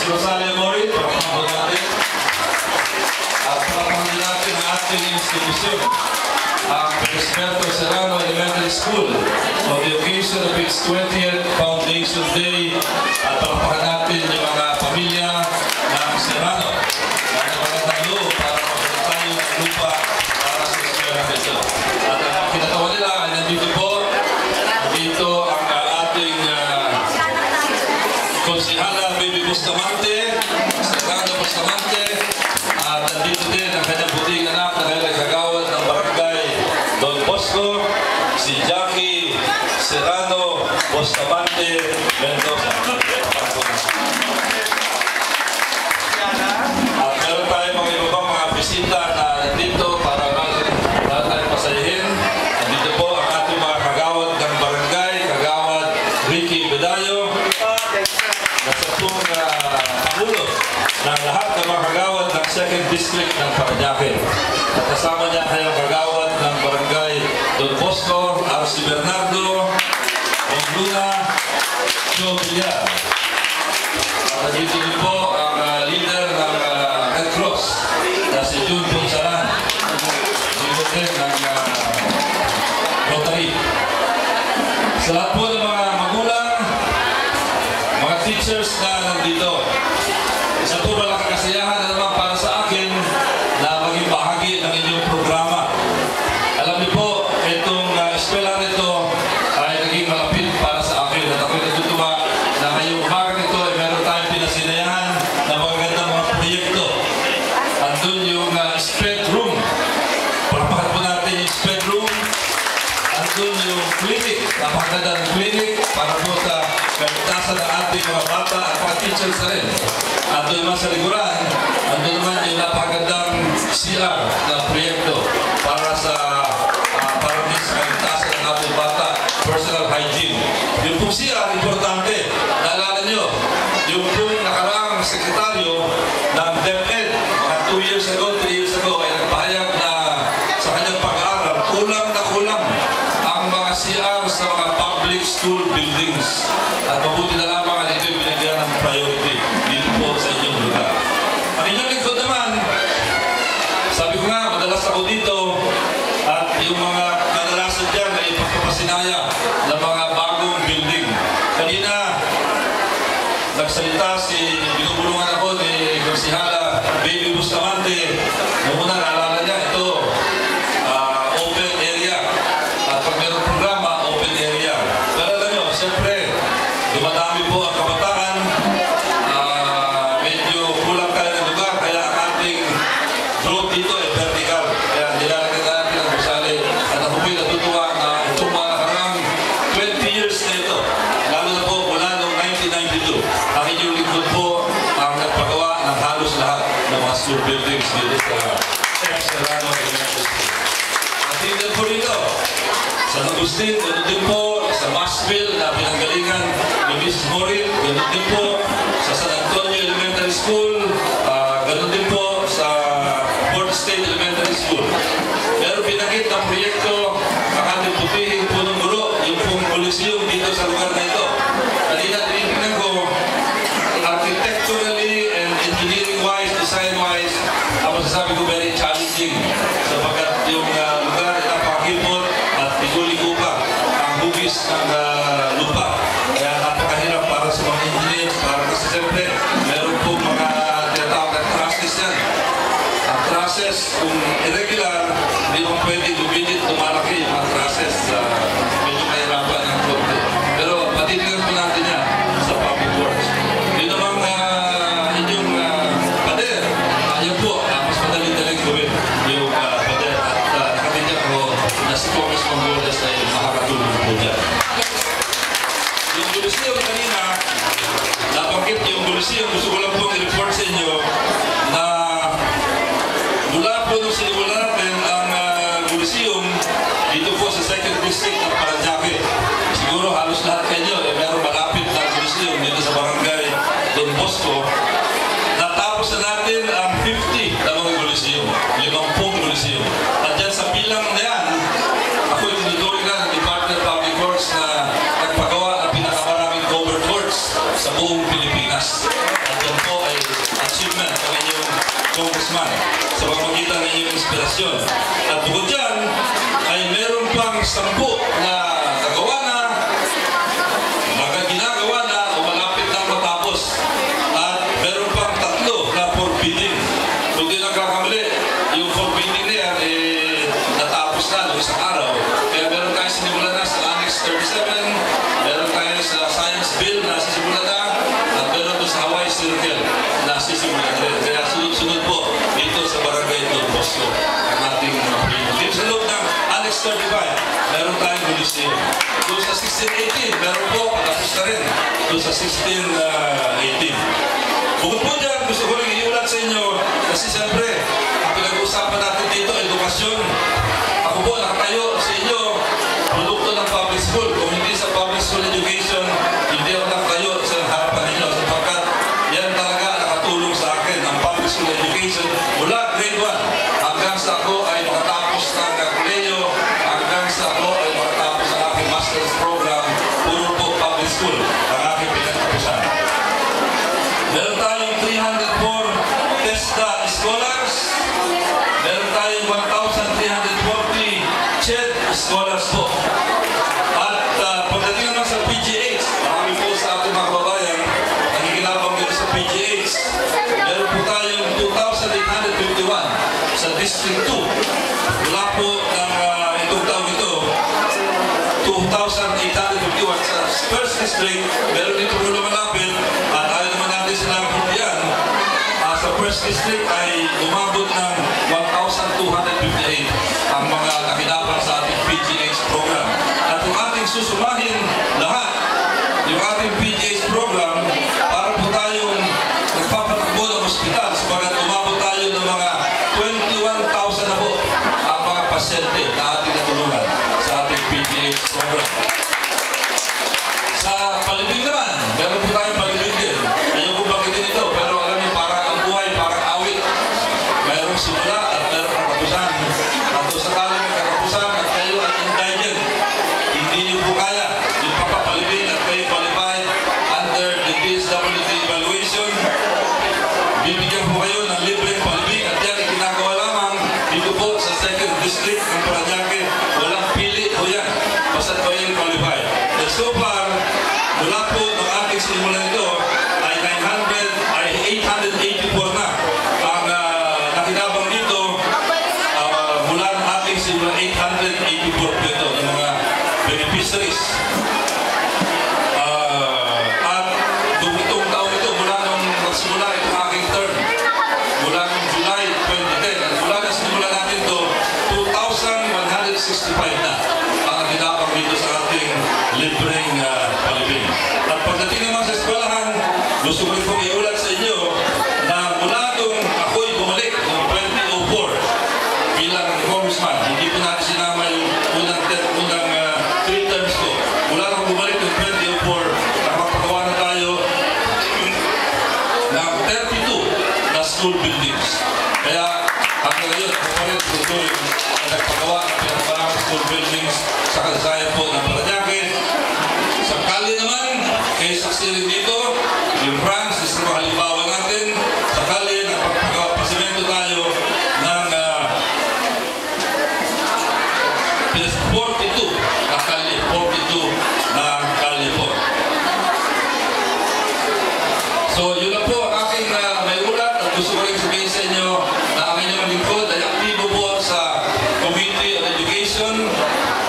Rosalia Mori, pagpapagod natin. At pagpapagod natin ang ating institusyon, ang Presberto Serrano Elementary School, on the occasion of its 20th Foundation Day. At pagpapagod natin yung mga pamilya ng Serrano. At magandang loob para magandang tayo ng lupa para sa eskwela nito. At ang kinatawa nila ay nandito po. Dito ang ating konsihala Baby Bustamante, Serrano Bustamante, at nandito din ang kanyang puting anak na ngayon ay kagawad ng barangay Don Bosco, si Jackie Serrano Bustamante Mendoza. At meron tayo mga ibang mga bisita na nandito para tayo pasayahin. Nandito po ang ating mga kagawad ng barangay, kagawad Ricky Bedayo, nasa pong pangulo ng lahat ng mga kagawad ng 2nd District ng Parañaque. At kasama niya kayong kagawad ng barangay Don Bosco, Arce Bernardo, Luna, Joe Villar. At nandito din po ang leader ng Red Cross na si Jun Punsalan, leader din ng Rotary. Sa lahat po ng mga magulang, mga teachers na nandito, isa po malaking kasiyahan na naman para sa akin na maging bahagi ng inyong programa. Alam niyo po, itong eskwela nito ay naging malapit para sa akin. At ako'y natutuwa na ngayong umaga nito ay meron tayong pinasinayahan na magagandang mga proyekto. Andun yung spread room. Palapakan po natin yung spread room. Andun yung clinic. Napakagandang clinic para po sa kaligtasan ng ating mga bata at mga teachers na rin. Andun naman sa likuran, andun naman yung napakagandang CR na proyekto para sa kaligtasan ng ating bata, personal hygiene. Yung pong CR, importante. Naalala nyo, yung pong nakaraang sekretaryo ng DepEd, mga 2 years ago, 3 years ago, ay nagpahayag na sa kanyang pag-aaral, kulang na kulang ang mga CR sa mga public school buildings. At mabuti na lamang at ito'y binigyan ng priority dito po sa inyong lugar. Ang inyong lingkod naman, sabi ko nga, madalas ako dito at yung mga kadalasan dyan ay ipagpapasinaya ng mga bagong building. Kanina, nagsalita binubulungan ako ni Konsihala Baby Bustamante. Noong una, naalala niya, ito, open area. At pag mayroong programa, open area. Pero alam nyo, siyempre, dumadami po ang kabataan. Medyo kulang tayo ng lugar, kaya ang ating growth dito ay vertical. Kaya nilalagay natin ang gusali. At ako po'y natutuwa na itong mga nakarang 20 years na ito, lalo na po mula noong 1992, ang inyong lingkod po ang nagpagawa ng halos lahat ng mga school buildings dito sa Serrano Elementary School. At din po dito, sa Agustin, ganoon din po, sa Maxville na pinanggalingan ni Miss Morin, ganoon din po, sa San Antonio Elementary School, ganoon din po sa Port State Elementary School. Pero pinakit ang proyekto ang ating putihing punong guro, yung pong Coliseum dito sa lugar na ito. Kanina tinitingnan ko, architecturally and engineering-wise, design-wise, ang masasabi ko very challenging sapagkat yung lugar ay napakahilmot at iguligo pa ang hugis ng lupa. Kaya napakahirap para sa mga engineers, para kasi siyempre meron po mga tinatawag na trusses yan. Ang trusses, kung irregular, hindi mo pwede lumilid, lumalaki yung mga trusses. Medyo mahirapan ng konti. Pero patitignan po natin yan sa public works. Yun namang inyong pader. Yan po, mas madali-daling gawin yung pader. At nakatinya ko na si Congress Mongoles ay makakatulong po dyan. Yung Coliseum kanina, nabanggit yung Coliseum, gusto ko lang po i-report sa inyo na mula po nung sinimula natin ang Coliseum dito po sa 2nd District ng Parañaque. Siguro halos lahat kayo meron malapit na Coliseum dito sa barangay Don Bosco. Natapos na natin ang 50 na mga Coliseum, 50 Coliseum. At dyan sa bilang na yan, ako yung tinutuloy na ng Department of Public Works na nagpagawa ng pinakamaraming covered courts sa buong Pilipinas. At yan po ay achievement ng inyong congressman sa pamamagitan ng inyong inspirasyon. At bukod dyan, ay meron pang 10 na nagawa na, ginagawa na o malapit na matapos. At meron pang 3 na forbidding. Kung di nagkakamali, yung forbidding na yan, natapos na noong isang araw. Kaya meron tayo sinimulan na sa Annex 37, meron tayo sa Science Bill na sisimulan na, at meron doon sa Hawaii Circle na sisimulan rin. Kaya sunod-sunod po dito sa Barangay Don Bosco ang ating dito sa loob ng Annex 35, meron tayong munisyon. Doon sa 1618, meron po, patapos na rin. Doon sa 1618. Bukod po dyan, gusto ko rin iulat sa inyo kasi siyempre, ang pinag-uusapan natin dito, edukasyon. Ako po, nakatayo sa inyo, produkto ng public school. Kung hindi sa public school education, hindi ako nakatayo sa harapan ninyo. Sapagkat yan talaga nakatulong sa akin, ang public school education. Mula grade 1, hanggang sa ako ay makatapos ng kolehiyo, hanggang sa ako ay makatapos ng aking master's program, puro po public school ang aking pinagtapusan. Meron tayong 304 TESDA scholars. Meron tayong 1,340 CHED scholars po. At pagdating naman sa PGH, marami po sa ating mga babayan ang ikinabang dito sa PGH. Meron po tayong 2,851 sa District 2. Wala po ng itong taong ito, 2,851 sa First District. Meron dito po lumalapit at ayaw naman natin silang hitian. Sa First District ay umabot ng 1,258 ang mga nakinabang sa ating PGH program. At kung ating susumahin lahat, yung ating PGH program, para po tayong nagpapatakbo ng ospital sapagat umabot tayo ng mga 21,000 na po ang mga pasyente na ating natulungan sa ating PGH program. Sa palibing naman, meron po tayong palibing din. Ayaw ko banggitin ito, pero alam niyo, parang ang buhay, parang awit. Mayroong simula at mayroong katapusan. At kung sakaling may katapusan at kayo at indigent, hindi niyo po kaya yung papapalibing at kayo qualified under the DSWD evaluation. Bibigyan po kayo ng libreng palibing at yan ay ginagawa lamang dito po sa 2nd District ng Parañaque. Walang pili po yan. Basta po yung qualified. And so far, mula po ng ating sinimulan ito ay 884 na ang nakinabang dito mula ng ating sinimulan 884 po ito ng mga beneficiaries. At itong taon ito, mula nung nagsimula itong aking term, mula nung July 2010, at mula na sinimulan natin ito, 2,165 na ang nakinabang dito sa ating libreng palibing. At pagdating naman sa eskwelahan, gusto ko rin pong iulat sa inyo na mula nung ako'y bumalik noong 2004 bilang congressman, hindi po natin sinama yung unang 3 terms ko. Mula nung bumalik noong 2004, nakapagawa na tayo ng 32 na school buildings. Kaya hanggang ngayon, ako pa rin tutuloy na nagpagawa ng pinakamarang school buildings sa kasaysayan po ng Parañaque. Sa Cali naman, kayo saksi rin dito, yung France, isa ko halimbawa natin, sa Cali, nagpapagawa-pasimento tayo ng 42 na Cali, 42 na Cali po. So, yun na po ang aking may ulat at gusto ko rin sabihin sa inyo na ang inyong lingkod ay aktibo po sa Committee on Education,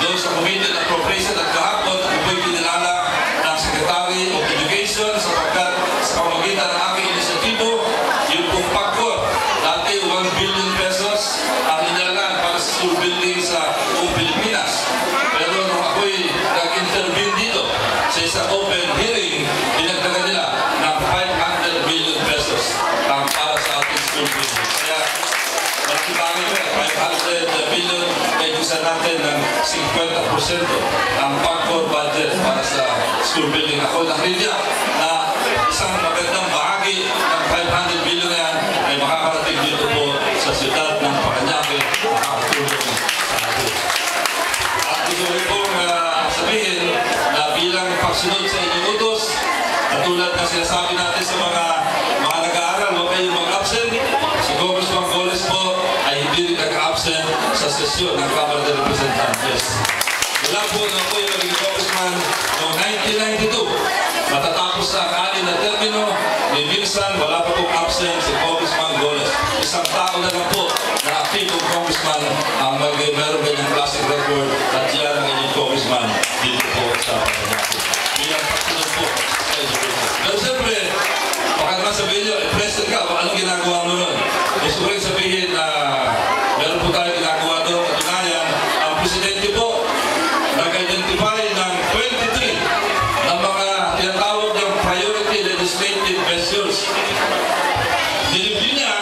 doon sa Committee on Appropriation at kahapon, ako po'y kinilala ng Secretary of Education sapagkat sa pamamagitan ng aking inisyatibo, yung pong pagkor, dati 1 billion pesos ang inilalaan para sa school building sa buong Pilipinas. Pero nung ako'y nag-intervene dito sa isang open hearing, dinagdagan nila ng 500 million pesos para sa ating school building. Kaya, magkibangin ko, 500 million, kaya gusto natin ng 50% ang pagkor budget para sa school building. Ako nakilya na isang magandang bahagi ng 500 million na yan ay makakarating dito po sa siyudad ng Parañaque, makakatulong sa atin. At gusto ko pong sabihin na bilang pagsunod sa inyong utos, katulad na sinasabi natin sa mga eleksyon ng Kamara de Representantes. Mula po na po yung naging congressman noong 1992. Matatapos na ang 6 na termino, ni minsan wala pa pong absent si Congressman Goles. Isang tao na lang po na aktibong congressman ang meron ganyang classic record at yan ang inyong congressman dito po sa Pangasinan. Bilang pagsunod po sa education. Pero siyempre, baka naman sabihin nyo, president ka, anong ginagawa mo nun? Gusto ko rin sabihin na meron po tayo ginagawa doon. Katunayan, ang presidente po nag-identify ng 23 ng mga tinatawag ng priority legislative measures. Nireview niya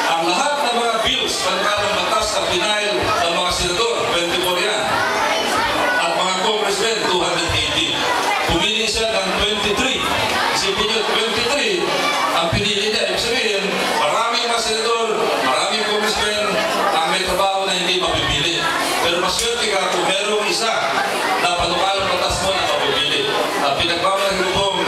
ang lahat ng mga bills, pagkalang batas na pinail ng mga senador, 24 yan, at mga congressmen, 280. Pumili siya ng 23. Isipin niyo, 23 ang pinili niya. Ibig sabihin, maraming mga senador, maraming congressmen ang may trabaho na hindi mapipili. Pero maswerte ka kung merong isa na panukalang batas mo na mapipili. At pinagbabalang ko pong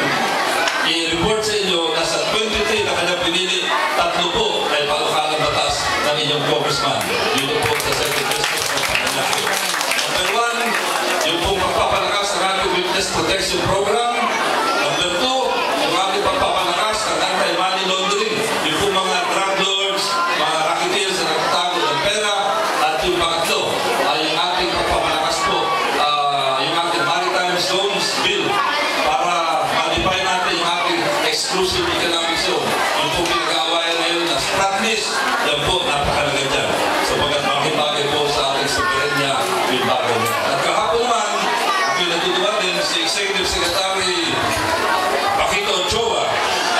i-report sa inyo na sa 23 na kanyang pinili, 3 po ay panukalang batas ng inyong congressman. Dito po sa Second District ng Pangasinan. Number 1, yung pong pagpapalakas ng ating Witness Protection Program. Number 2, yung ating pagpapalakas ng anti-money laundering. Yung pong mga drug lords, mga racketeers na nagtatago ng pera. At yung pangatlo ay yung ating pagpapalakas po, yung ating Maritime Zones Bill para ma-define natin yung ating exclusive economic zone. Yung pong pinag-aawayan ngayon na SPRATNIS, yan po, napakalaga dyan. Sapagkat makibagay po sa ating soberanya yung bagay. At kahapon naman, ako'y natutuwa din si Executive Secretary Paquito Ochoa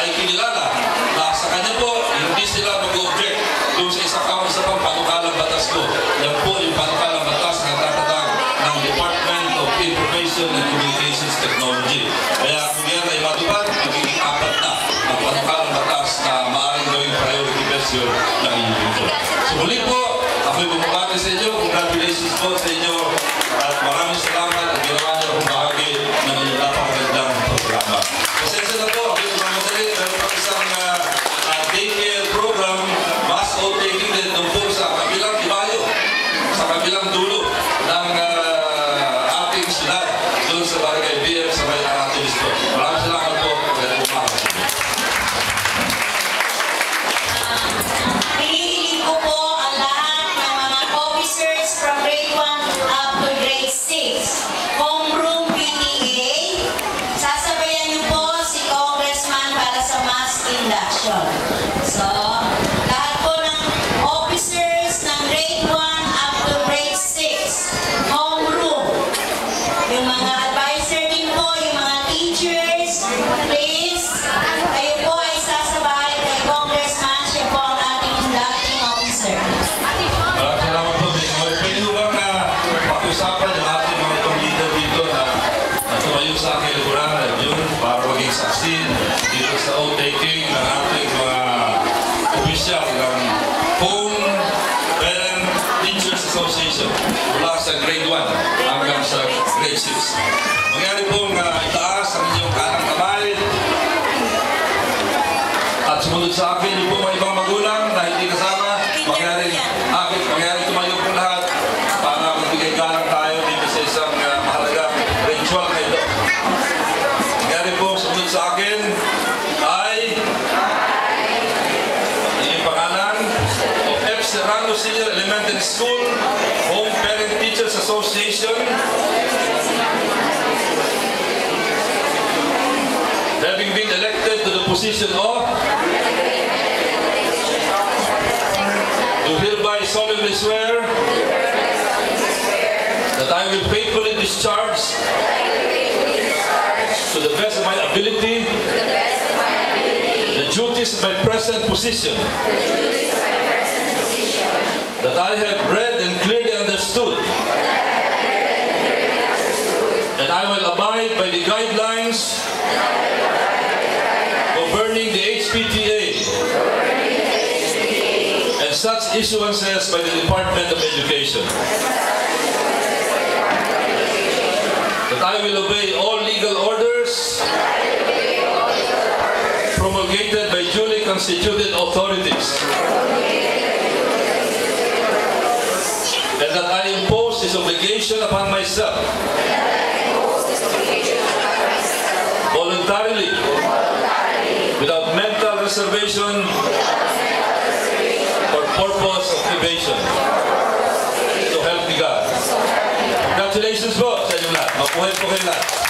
ay kinilala na sa kanya po, hindi sila mag-object doon sa isa pang panukalang batas ko. Yan po yung panukalang batas na tatatag ng Department of Information and Communications Technology. Kaya kung yan ay matupad, magiging 4 na ang panukalang batas na maaaring gawing priority measure ng inyong. So muli po, ako'y bumabati sa inyo. Congratulations po sa inyo. At maraming salamat at ginawa niyo kung bahagi ng inyong napakagandang programa. Pasensya na po, ako'y mamadali. Meron pa isang daycare program, mass outtaking din doon po sa kabilang ibayo, sa kabilang dulo ng ating siyudad, doon sa Barangay BM sa may Aratilis po. Maraming salamat po. Piliin ko po ang lahat ng mga officers from grade 1 up to grade 6. Homeroom PTA, sasabayan niyo po si Congressman para sa mass induction. So, lahat po ng officers ng grade 1 up to grade 6, homeroom. Yung mga advisor din po, yung mga teachers, please, kayo po ay sasabay kay Congressman, siya po ang ating inducting officer. Maraming salamat po. Pwede mo bang pakiusapan yung ating mga itong leader dito na tumayo sa aking likuran at yun para maging saksi dito sa outtaking ng ating mga opisyal ng Home Parent Teachers Association mula sa grade 1 hanggang sa grade 6. Mangyari pong itaas ang inyong kanang kamay at sumunod sa akin yung mga ibang magulang na hindi kasama. Mangyari tumayo po lahat para magbigay galang tayo dito sa isang mahalagang ritual na ito. Mangyari po sumunod sa akin ay yung pangalan of F. Serrano Senior Elementary School Home Parent Teachers Association, having been elected to the position of, do hereby solemnly swear that I will faithfully discharge to the best of my ability the duties of my present position, that I have read and clearly understood, and I will abide by the guidelines governing the HPTA and such issuances by the Department of Education, that I will obey all legal orders promulgated by duly constituted authorities, and that I impose this obligation upon myself voluntarily, without mental reservation or purpose of evasion. So help me God. Congratulations po sa inyo lahat. Mabuhay po kayo lahat.